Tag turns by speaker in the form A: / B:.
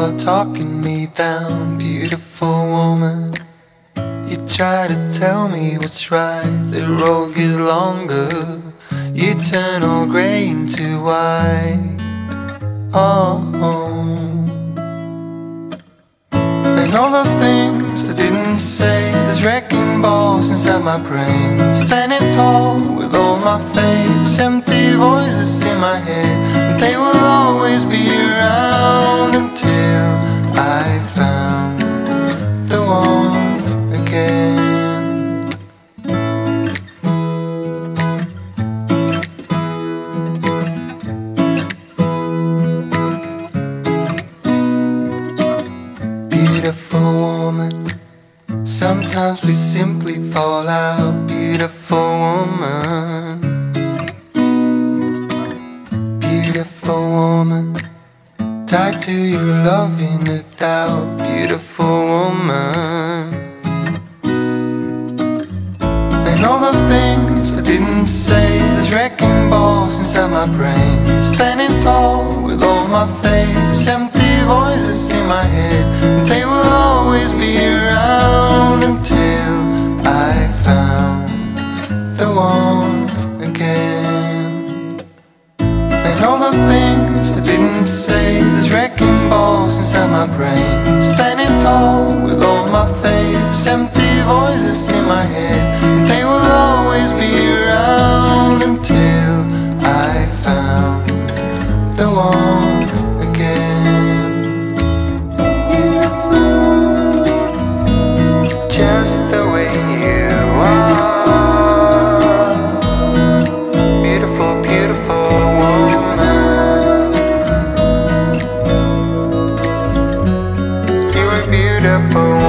A: are talking me down, beautiful woman. You try to tell me what's right, the road gets longer. You turn all grey into white. Oh, and all the things I didn't say, there's wrecking balls inside my brain. Standing tall with all my faith, empty voices in my head, and they will always be around until I found the one again. Beautiful woman, sometimes we simply fall out. Beautiful woman, beautiful woman, tied to your love in a doubt. Beautiful woman, and all the things I didn't say, there's wrecking balls inside my brain. Standing tall with all my faith, empty voices in my head, and they will always be around until I found the one again. And all the things I didn't say, there's wrecking balls inside my brain. Standing tall with all my faith, empty voices in my head, and they will always be around until I found the one again. Just the way you are, beautiful, beautiful woman. You are beautiful.